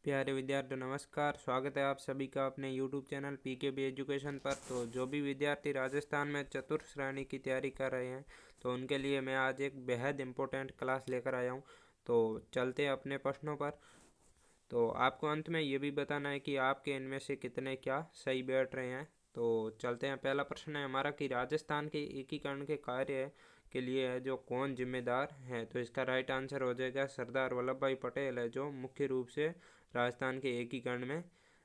प्यारे विद्यार्थी नमस्कार। स्वागत है आप सभी का अपने YouTube चैनल PKB एजुकेशन पर। तो जो भी विद्यार्थी राजस्थान में चतुर्थ श्रेणी की तैयारी कर रहे हैं तो उनके लिए मैं आज एक बेहद इम्पोर्टेंट क्लास लेकर आया हूं। तो चलते हैं अपने प्रश्नों पर। तो आपको अंत में ये भी बताना है कि आपके इनमें से कितने क्या सही बैठ रहे हैं। तो चलते हैं। पहला प्रश्न है हमारा कि राजस्थान के एकीकरण के कार्य के लिए है जो कौन जिम्मेदार है। तो इसका राइट आंसर हो जाएगा सरदार वल्लभ भाई पटेल है जो मुख्य रूप से राजस्थान के एकीकरण में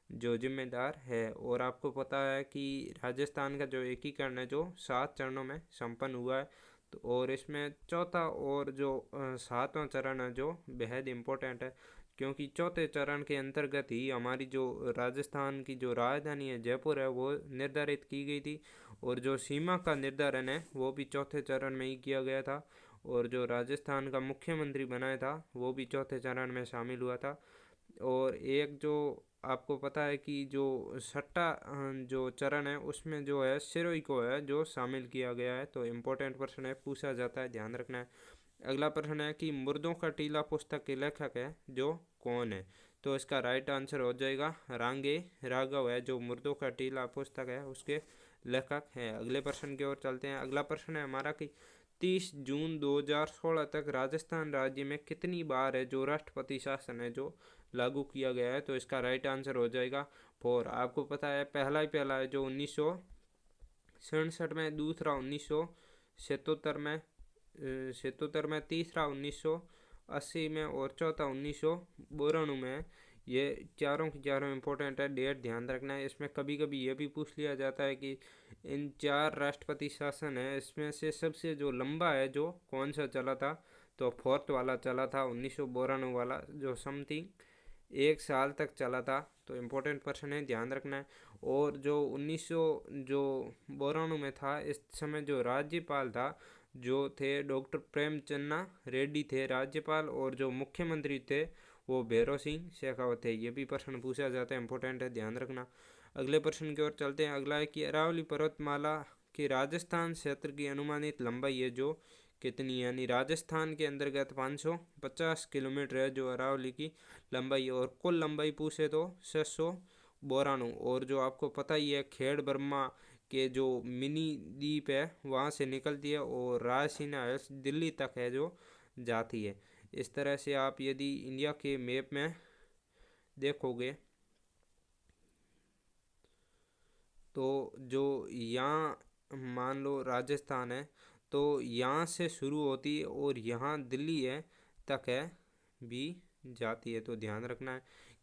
जो जिम्मेदार है। और आपको पता है कि राजस्थान का जो एकीकरण है जो 7 चरणों में संपन्न हुआ है। तो और इसमें चौथा और जो 7वां चरण है जो बेहद इम्पोर्टेंट है, क्योंकि चौथे चरण के अंतर्गत ही हमारी जो राजस्थान की जो राजधानी है जयपुर है वो निर्धारित की गई थी। और जो सीमा का निर्धारण है वो भी चौथे चरण में ही किया गया था। और जो राजस्थान का मुख्यमंत्री बनाया था वो भी चौथे चरण में शामिल हुआ था। और एक जो आपको पता है कि जो छठा जो चरण है उसमें जो है सिरोही को है जो शामिल किया गया है। तो इम्पोर्टेंट प्रश्न है, पूछा जाता है, ध्यान रखना है। अगला प्रश्न है कि मुर्दों का टीला पुस्तक के लेखक है जो कौन है। तो इसका राइट आंसर हो जाएगा रांगे राघव है जो मुर्दों का टीला पुस्तक है उसके लेखक हैं। अगले प्रश्न की ओर चलते हैं। अगला प्रश्न है हमारा कि 30 जून 2016 तक राजस्थान राज्य में कितनी बार है जो राष्ट्रपति शासन है जो लागू किया गया है। तो इसका राइट आंसर हो जाएगा 4। आपको पता है पहला है जो 1967 में, दूसरा 1977 में, तीसरा 1980 में और चौथा 1992 में। ये चारों की चारों इम्पोर्टेंट है, डेट ध्यान रखना है। इसमें कभी कभी ये भी पूछ लिया जाता है कि इन 4 राष्ट्रपति शासन है इसमें से सबसे जो लंबा है जो कौन सा चला था। तो फोर्थ वाला चला था 1992 वाला जो समथिंग 1 साल तक चला था। तो इम्पोर्टेंट प्रश्न है, ध्यान रखना है। और जो 1992 में था इस समय जो राज्यपाल था जो थे डॉक्टर प्रेमचंद रेड्डी थे राज्यपाल, और जो मुख्यमंत्री थे वो भैरव सिंह शेखावत थे। ये भी प्रश्न पूछा जाता है, इम्पोर्टेंट है, ध्यान रखना। अगले प्रश्न की ओर चलते हैं। अगला है कि अरावली पर्वतमाला की राजस्थान क्षेत्र की अनुमानित लंबाई है जो कितनी, यानी राजस्थान के अंतर्गत 550 किलोमीटर है जो अरावली की लंबाई। और कुल लंबाई पूछे तो 692। और जो आपको पता ही है खेड़ ब्रह्मा के जो मिनी द्वीप है वहाँ से निकलती है और रायसीना हिल्स दिल्ली तक है जो जाती है। इस तरह से आप यदि इंडिया के मैप में देखोगे तो जो यहाँ मान लो राजस्थान है तो यहाँ से शुरू होती है और यहाँ दिल्ली है तक है भी जाती है। तो ध्यान रखना है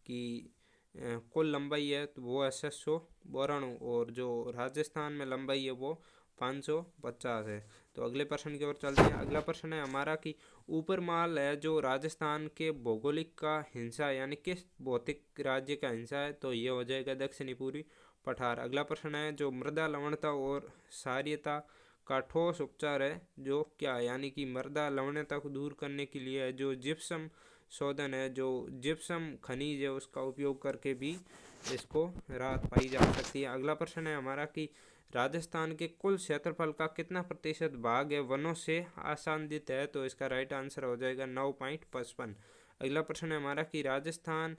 कि कुल लंबाई है तो वो है 692 और जो राजस्थान में लंबाई है वो 550 है। तो अगले प्रश्न की ओर चलते हैं। अगला प्रश्न है हमारा कि ऊपरमाल है जो राजस्थान के भौगोलिक का हिस्सा है, यानी किस भौतिक राज्य का हिस्सा है। तो ये हो जाएगा दक्षिणी पूर्वी पठार। अगला प्रश्न है जो मृदा लवणता और क्षारीयता का ठोस उपचार है जो क्या है, यानी कि मृदा लवणता को दूर करने के लिए जो जिप्सम शोधन है, जो जिप्सम खनिज है उसका उपयोग करके भी इसको राहत पाई जा सकती है। अगला प्रश्न है हमारा कि राजस्थान के कुल क्षेत्रफल का कितना प्रतिशत भाग है वनों से आच्छादित है। तो इसका राइट आंसर हो जाएगा 9.55। अगला प्रश्न है हमारा कि राजस्थान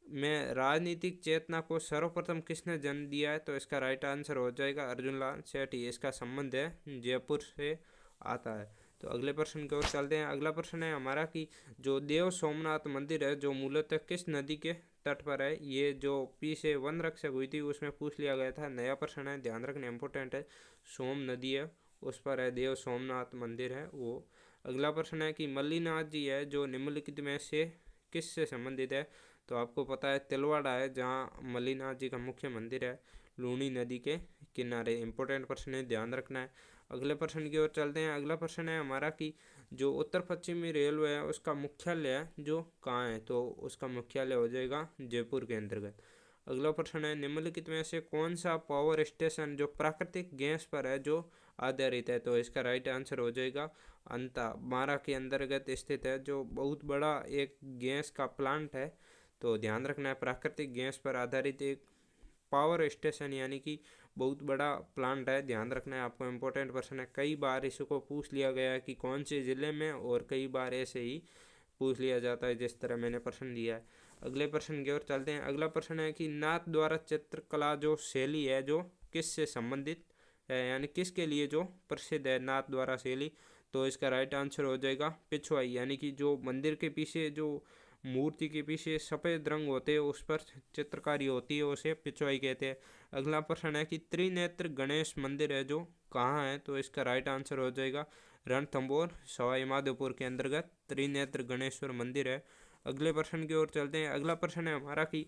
में राजनीतिक चेतना को सर्वप्रथम किसने जन्म दिया है। तो इसका राइट आंसर हो जाएगा अर्जुन लाल सेठी। इसका संबंध है जयपुर से आता है। तो अगले प्रश्न की ओर चलते हैं। अगला प्रश्न है हमारा कि जो देव सोमनाथ मंदिर है जो मूलतः किस नदी के तट पर है। ये जो पीछे वन रक्षक हुई थी उसमें पूछ लिया गया था, नया प्रश्न है, ध्यान रखना इंपॉर्टेंट है। सोम नदी है उस पर है देव सोमनाथ मंदिर है वो। अगला प्रश्न है कि मल्लीनाथ जी है जो निम्नलिखित में से किस से संबंधित है। तो आपको पता है तिलवाड़ा है जहाँ मल्लीनाथ जी का मुख्य मंदिर है लूनी नदी के किनारे। इंपॉर्टेंट प्रश्न है, ध्यान रखना है। अगले प्रश्न की ओर चलते हैं। अगला प्रश्न है हमारा कि जो उत्तर पश्चिमी रेलवे है उसका मुख्यालय है जो कहाँ है। तो उसका मुख्यालय हो जाएगा जयपुर के अंतर्गत। अगला प्रश्न है निम्नलिखित में से कौन सा पावर स्टेशन जो प्राकृतिक गैस पर है जो आधारित है। तो इसका राइट आंसर हो जाएगा अंता बारा के अंतर्गत स्थित है जो बहुत बड़ा एक गैस का प्लांट है। तो ध्यान रखना है प्राकृतिक गैस पर आधारित एक पावर स्टेशन यानी कि बहुत बड़ा प्लांट है, ध्यान रखना है आपको। इम्पोर्टेंट प्रश्न है, कई बार इसको पूछ लिया गया है कि कौन से ज़िले में, और कई बार ऐसे ही पूछ लिया जाता है, जिस तरह मैंने प्रश्न दिया है। अगले प्रश्न की ओर चलते हैं। अगला प्रश्न है कि नाथ द्वारा चित्रकला जो शैली है जो किससे संबंधित है, यानी किसके लिए जो प्रसिद्ध है नाथ द्वारा शैली। तो इसका राइट आंसर हो जाएगा पिछवाई, यानी कि जो मंदिर के पीछे जो मूर्ति के पीछे सफ़ेद रंग होते हैं उस पर चित्रकारी होती है, उसे पिछवाई कहते हैं। अगला प्रश्न है कि त्रिनेत्र गणेश मंदिर है जो कहाँ है। तो इसका राइट आंसर हो जाएगा रणथंभौर सवाई माधोपुर के अंतर्गत त्रिनेत्र गणेश्वर मंदिर है। अगले प्रश्न की ओर चलते हैं। अगला प्रश्न है हमारा कि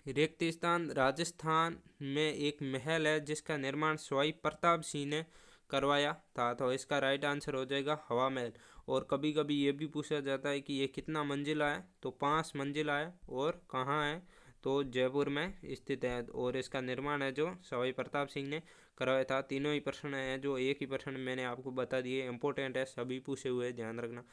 रेगिस्तान राजस्थान में एक महल है जिसका निर्माण सवाई प्रताप सिंह ने करवाया था। तो इसका राइट आंसर हो जाएगा हवा महल। और कभी कभी ये भी पूछा जाता है कि ये कितना मंजिला है। तो 5 मंजिला है और कहाँ है। तो जयपुर में स्थित है और इसका निर्माण है जो सवाई प्रताप सिंह ने करवाया था। तीनों ही प्रश्न हैं जो एक ही प्रश्न मैंने आपको बता दिए, इंपॉर्टेंट है, सभी पूछे हुए, ध्यान रखना।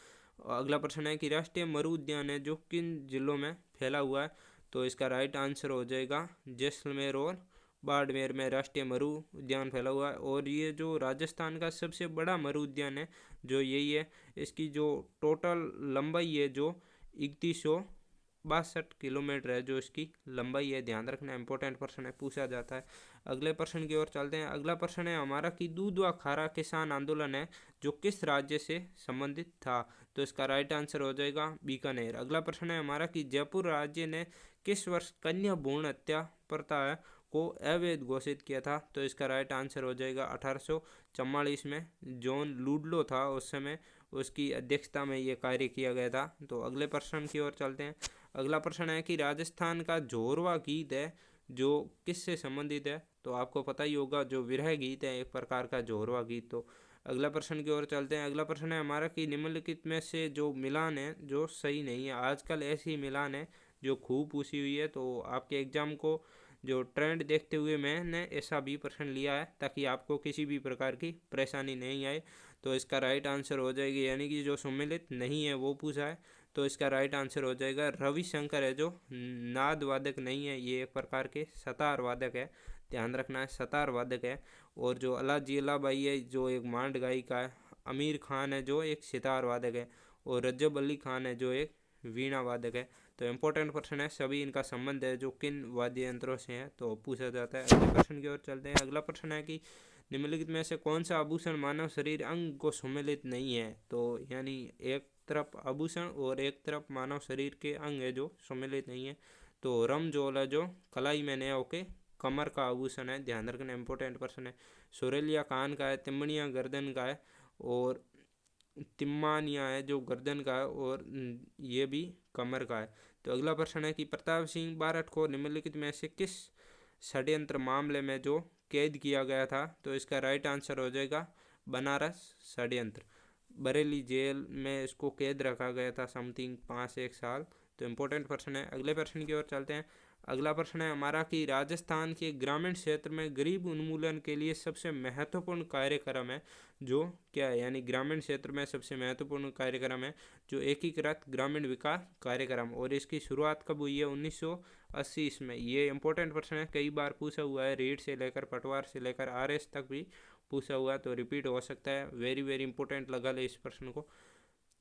अगला प्रश्न है कि राष्ट्रीय मरु उद्यान है जो किन जिलों में फैला हुआ है। तो इसका राइट आंसर हो जाएगा जैसलमेर और बाड़मेर में राष्ट्रीय मरु उद्यान फैला हुआ है। और ये जो राजस्थान का सबसे बड़ा मरु उद्यान है जो यही है। इसकी जो टोटल लंबाई है जो 3162 किलोमीटर है जो इसकी लंबाई है, ध्यान रखना, इंपॉर्टेंट प्रश्न है, पूछा जाता है। अगले प्रश्न की ओर चलते हैं। अगला प्रश्न है हमारा कि दूध व खारा किसान आंदोलन है जो किस राज्य से संबंधित था। तो इसका राइट आंसर हो जाएगा बीकानेर। अगला प्रश्न है हमारा कि जयपुर राज्य ने किस वर्ष कन्या भ्रूण हत्या प्रथा को अवैध घोषित किया था। तो इसका राइट आंसर हो जाएगा 1844 में। जॉन लुडलो था उस समय, उसकी अध्यक्षता में ये कार्य किया गया था। तो अगले प्रश्न की ओर चलते हैं। अगला प्रश्न है कि राजस्थान का जोरवा गीत है जो किससे संबंधित है। तो आपको पता ही होगा जो विरह गीत है एक प्रकार का जोरवा गीत। तो अगला प्रश्न की ओर चलते हैं। अगला प्रश्न है हमारा कि निम्नलिखित में से जो मिलान है जो सही नहीं है। आजकल ऐसी मिलान है जो खूब पूछी हुई है, तो आपके एग्जाम को जो ट्रेंड देखते हुए मैंने ऐसा भी प्रश्न लिया है ताकि आपको किसी भी प्रकार की परेशानी नहीं आए। तो इसका राइट आंसर हो जाएगी, यानी कि जो सम्मिलित नहीं है वो पूछा है। तो इसका राइट आंसर हो जाएगा रविशंकर है जो नाद वादक नहीं है, ये एक प्रकार के सतार वादक है, ध्यान रखना है, सतार वादक है। और जो अलाजी अलाबाई है जो एक मांड गायिका है। आमिर खान है जो एक सितार वादक है। और रजब अली खान है जो एक वीणा वादक है। तो इम्पोर्टेंट प्रश्न है, सभी इनका संबंध है जो किन वाद्य यंत्रों से है तो पूछा जाता है। अगले प्रश्न की ओर चलते हैं। अगला प्रश्न है कि निम्नलिखित में से कौन सा आभूषण मानव शरीर अंग को सम्मिलित नहीं है। तो यानी एक तरफ आभूषण और एक तरफ मानव शरीर के अंग है जो सम्मिलित नहीं है। तो रमजोल है जो कलाई में नया होके कमर का आभूषण है, ध्यान रखना, इंपॉर्टेंट प्रश्न है। सुरेलिया कान का है, तिमनिया गर्दन का है और तिम्मानिया है जो गर्दन का है और ये भी कमर का है। तो अगला प्रश्न है कि प्रताप सिंह बारठ को निम्नलिखित में से किस षड्यंत्र मामले में जो कैद किया गया था। तो इसका राइट आंसर हो जाएगा बनारस षड्यंत्र। बरेली जेल में इसको कैद रखा गया था समथिंग 5-1 साल। तो इम्पोर्टेंट प्रश्न है। अगले प्रश्न की ओर चलते हैं। अगला प्रश्न है हमारा कि राजस्थान के ग्रामीण क्षेत्र में गरीब उन्मूलन के लिए सबसे महत्वपूर्ण कार्यक्रम है जो क्या है, यानी ग्रामीण क्षेत्र में सबसे महत्वपूर्ण कार्यक्रम है जो एकीकृत ग्रामीण विकास कार्यक्रम। और इसकी शुरुआत कब हुई है, 1980 में। ये इंपॉर्टेंट प्रश्न है, कई बार पूछा हुआ है, रीट से लेकर पटवार से लेकर RS तक भी पूछा हुआ है, तो रिपीट हो सकता है। वेरी वेरी इंपॉर्टेंट लगा ले इस प्रश्न को।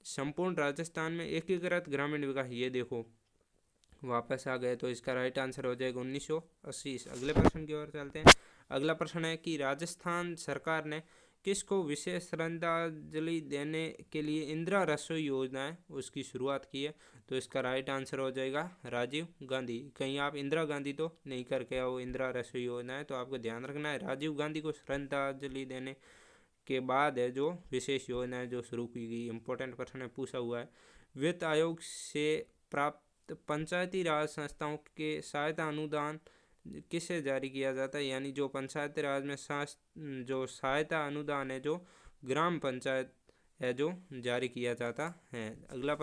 संपूर्ण राजस्थान में एकीकृत ग्रामीण विकास, ये देखो वापस आ गए, तो इसका राइट आंसर हो जाएगा 1980। अगले प्रश्न की ओर चलते हैं। अगला प्रश्न है कि राजस्थान सरकार ने किसको विशेष श्रद्धांजलि देने के लिए इंदिरा रसोई योजना है उसकी शुरुआत की है। तो इसका राइट आंसर हो जाएगा राजीव गांधी। कहीं आप इंदिरा गांधी तो नहीं करके आओ, इंदिरा रसोई योजना है, तो आपको ध्यान रखना है राजीव गांधी को श्रद्धांजलि देने के बाद है जो विशेष योजना है जो शुरू की गई। इंपॉर्टेंट प्रश्न है, पूछा हुआ है। वित्त आयोग से प्राप्त पंचायती राज संस्थाओं के सहायता अनुदान किसे जारी किया जाता है, यानी जो पंचायती राज में जो सहायता अनुदान है जो ग्राम पंचायत है जो जारी किया जाता है। अगला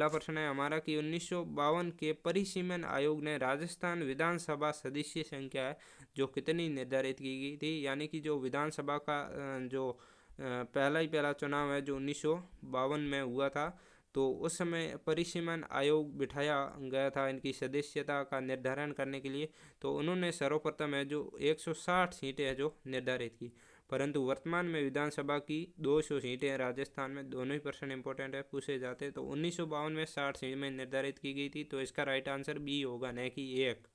प्रश्न है हमारा कि 1952 के परिसीमन आयोग ने राजस्थान विधानसभा सदस्य संख्या है जो कितनी निर्धारित की गई थी, यानी कि जो विधानसभा का जो पहला चुनाव है जो 1952 में हुआ था, तो उस समय परिसीमन आयोग बिठाया गया था इनकी सदस्यता का निर्धारण करने के लिए। तो उन्होंने सर्वप्रथम है जो 160 सीटें है जो निर्धारित की। परंतु वर्तमान में विधानसभा की 200 सीटें हैं राजस्थान में। दोनों ही प्रश्न इंपॉर्टेंट है, पूछे जाते हैं। तो 1952 में 60 सीटें निर्धारित की गई थी, तो इसका राइट आंसर बी होगा, न कि 1।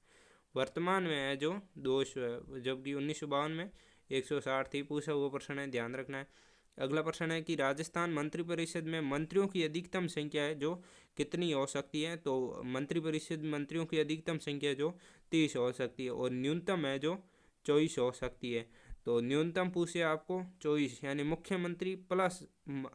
वर्तमान में है जो 200 है, जबकि 1952 में 160 थी। पूछा हुआ प्रश्न है, ध्यान रखना है। अगला प्रश्न है कि राजस्थान मंत्रिपरिषद में मंत्रियों की अधिकतम संख्या है जो कितनी हो सकती है। तो मंत्रिपरिषद मंत्रियों की अधिकतम संख्या जो 30 हो सकती है, और न्यूनतम है जो 24 हो सकती है। तो न्यूनतम पूछे आपको 24, यानी मुख्यमंत्री प्लस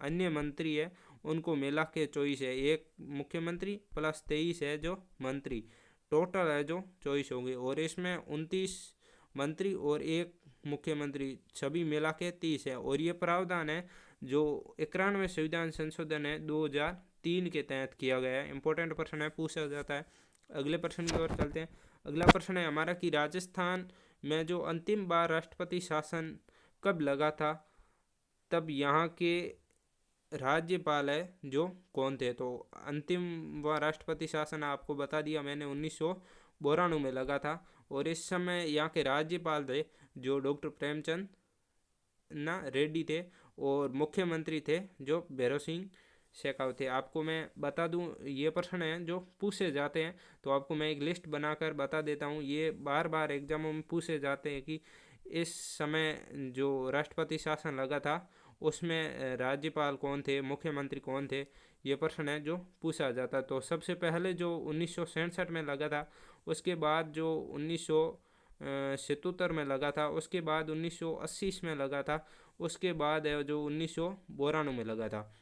अन्य मंत्री है उनको मिला के 24 है। एक मुख्यमंत्री प्लस 23 है जो मंत्री, टोटल है जो 24 होंगे। और इसमें 29 मंत्री और एक मुख्यमंत्री, सभी मिला के 30 है। और ये प्रावधान है जो 91वें संविधान संशोधन है 2003 के तहत किया गया है। इंपॉर्टेंट प्रश्न है, पूछा जाता है। अगले प्रश्न की ओर चलते हैं। अगला प्रश्न है हमारा कि राजस्थान में जो अंतिम बार राष्ट्रपति शासन कब लगा था, तब यहाँ के राज्यपाल है जो कौन थे। तो अंतिम व राष्ट्रपति शासन आपको बता दिया मैंने 1992 में लगा था। और इस समय यहाँ के राज्यपाल थे जो डॉक्टर प्रेमचंद रेड्डी थे, और मुख्यमंत्री थे जो भैरव सिंह शेखावत थे। आपको मैं बता दूं, ये प्रश्न है जो पूछे जाते हैं, तो आपको मैं एक लिस्ट बनाकर बता देता हूँ। ये बार बार एग्जामों में पूछे जाते हैं कि इस समय जो राष्ट्रपति शासन लगा था उसमें राज्यपाल कौन थे, मुख्यमंत्री कौन थे, ये प्रश्न है जो पूछा जाता। तो सबसे पहले जो 1967 में लगा था, उसके बाद जो 1977 में लगा था, उसके बाद 1980 में लगा था, उसके बाद जो 1992 में लगा था।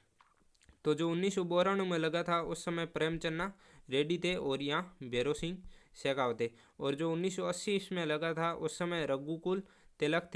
तो जो 1992 में लगा था उस समय प्रेमचंद रेड्डी थे और यहाँ भैरव सिंह शेखावत थे। और जो 1980 में लगा था उस समय रघुकुल तिलक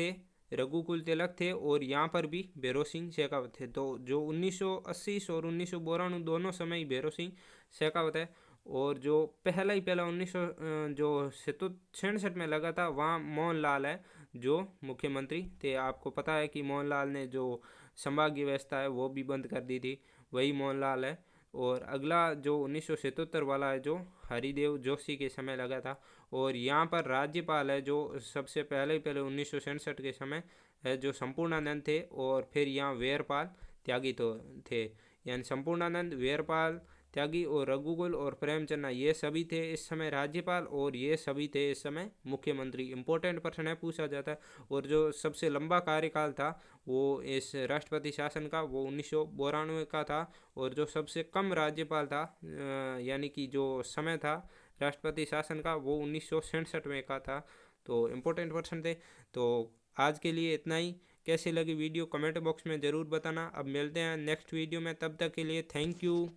थे और यहाँ पर भी भैरव सिंह शेखावत थे। तो जो 1980 और 1992 दोनों समय भैरव सिंह शेखावत है। और जो पहला 1967 में लगा था वहाँ मोहनलाल है जो मुख्यमंत्री थे। आपको पता है कि मोहनलाल ने जो संभागीय व्यवस्था है वो भी बंद कर दी थी, वही मोहनलाल है। और अगला जो 1977 वाला है जो हरिदेव जोशी के समय लगा था। और यहाँ पर राज्यपाल है जो सबसे पहले 1967 के समय है जो संपूर्णानंद थे, और फिर यहाँ वीरपाल त्यागी तो थे। यानी संपूर्णानंद, वीरपाल त्यागी और रघुकुल और प्रेमचंद ये सभी थे इस समय राज्यपाल, और ये सभी थे इस समय मुख्यमंत्री। इंपॉर्टेंट प्रश्न है, पूछा जाता है। और जो सबसे लंबा कार्यकाल था वो इस राष्ट्रपति शासन का वो 1992 का था। और जो सबसे कम राज्यपाल था यानी कि जो समय था राष्ट्रपति शासन का वो 1967 में का था। तो इम्पोर्टेंट प्रश्न थे। तो आज के लिए इतना ही। कैसी लगी वीडियो कमेंट बॉक्स में ज़रूर बताना। अब मिलते हैं नेक्स्ट वीडियो में, तब तक के लिए थैंक यू।